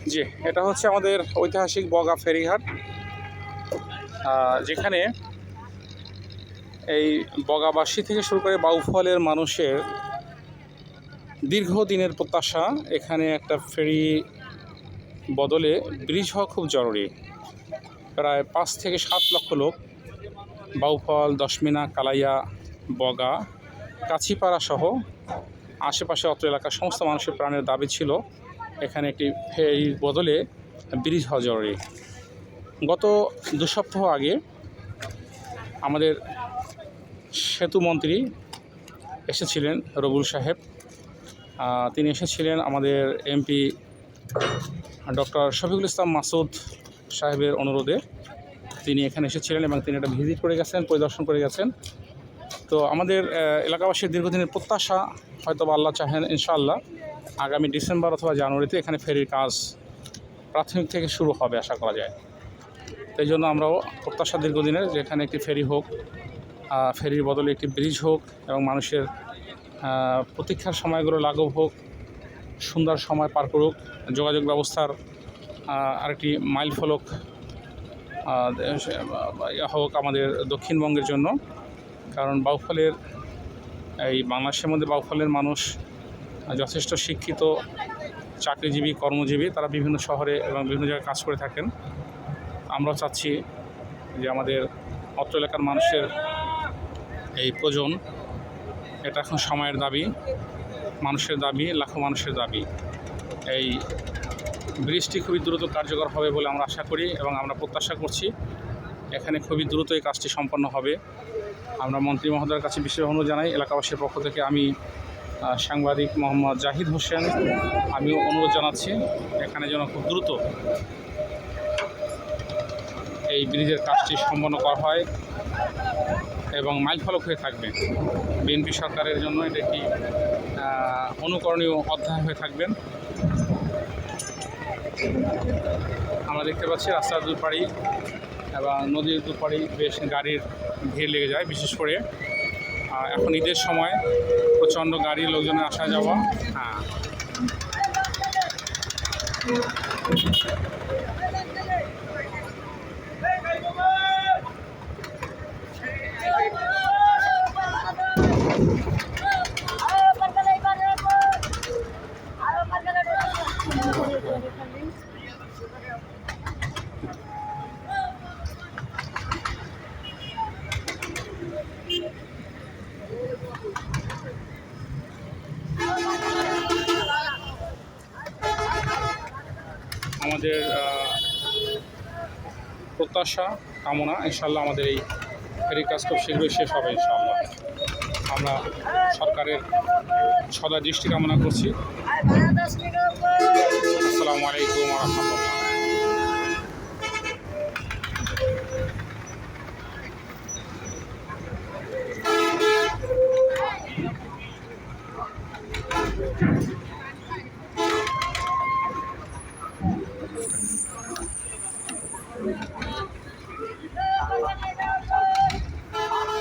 জি, এটা হচ্ছে আমাদের ঐতিহাসিক বগা ফেরিঘাট, যেখানে এই বগাবাসী থেকে শুরু করে বাউফলের মানুষের দীর্ঘদিনের প্রত্যাশা এখানে একটা ফেরি বদলে ব্রিজ হওয়া খুব জরুরি। প্রায় 5 থেকে 7 লক্ষ লোক বাউফল, দশমিনা, কালাইয়া, বগা, কাছিপাড়া সহ আশেপাশে অত্র এলাকার সমস্ত মানুষের প্রাণের দাবি ছিল এখানে একটি ফেরির বদলে ব্রিজ হওয়া জরুরি। গত 2 সপ্তাহ আগে আমাদের সেতু মন্ত্রী এসেছিলেন, রবুল সাহেব। তিনি এসেছিলেন আমাদের এমপি ডক্টর শফিকুল ইসলাম মাসুদ সাহেবের অনুরোধে তিনি এখানে এসেছিলেন এবং তিনি একটা ভিজিট করে গেছেন, পরিদর্শন করে গেছেন। তো আমাদের এলাকাবাসীর দীর্ঘদিনের প্রত্যাশা, হয়তো আল্লাহ চাহেন ইনশাআল্লাহ আগামী ডিসেম্বর অথবা জানুয়ারিতে এখানে ফেরির কাজ প্রাথমিক থেকে শুরু হবে আশা করা যায়। এই জন্য আমরাও প্রত্যাশা দীর্ঘদিনের যে এখানে একটি ফেরি হোক, ফেরির বদলে একটি ব্রিজ হোক এবং মানুষের প্রতীক্ষার সময়গুলো লাঘব হোক, সুন্দর সময় পার করুক, যোগাযোগ ব্যবস্থার আরেকটি মাইল ফলক হোক আমাদের দক্ষিণবঙ্গের জন্য। কারণ বাউফলের এই বাংলাদেশের মধ্যে বাউফলের মানুষ যথেষ্ট শিক্ষিত, চাকরিজীবী, কর্মজীবী, তারা বিভিন্ন শহরে এবং বিভিন্ন জায়গায় কাজ করে থাকেন। আমরাও চাচ্ছি যে আমাদের অত্র এলাকার মানুষের এই প্রয়োজন, এটা এখন সময়ের দাবি, মানুষের দাবি, লাখো মানুষের দাবি। এই ব্রিজটি খুবই দ্রুত কার্যকর হবে বলে আমরা আশা করি এবং আমরা প্রত্যাশা করছি এখানে খুবই দ্রুত এই কাজটি সম্পন্ন হবে। আমরা মন্ত্রী মহোদয়ের কাছে বিশেষ অনুরোধ জানাই। এলাকাবাসীর পক্ষ থেকে আমি সাংবাদিক মোহাম্মদ জাহিদ হোসেন, আমিও অনুরোধ জানাচ্ছি এখানে যেন খুব দ্রুত এই ব্রিজের কাজটি সম্পন্ন করা হয় এবং মাইল ফলক হয়ে থাকবে। বিএনপি সরকারের জন্য এটা একটি অনুকরণীয় অধ্যায় হয়ে থাকবেন। আমরা দেখতে পাচ্ছি রাস্তার দুপাড়ি এবং নদীর দুপাড়ি বেশ গাড়ির ভিড় লেগে যায়, বিশেষ করে এখন ঈদের সময় প্রচণ্ড গাড়ি, লোকজনের আসা যাওয়া। আমাদের প্রত্যাশা, কামনা ইনশাআল্লাহ আমাদের এই ফেরির কাজ খুব শীঘ্রই শেষ হবে ইনশাআল্লাহ। আমরা সরকারের সদয় দৃষ্টি কামনা করছি। আসসালামু আলাইকুম ওয়া রাহমাতুল্লাহ।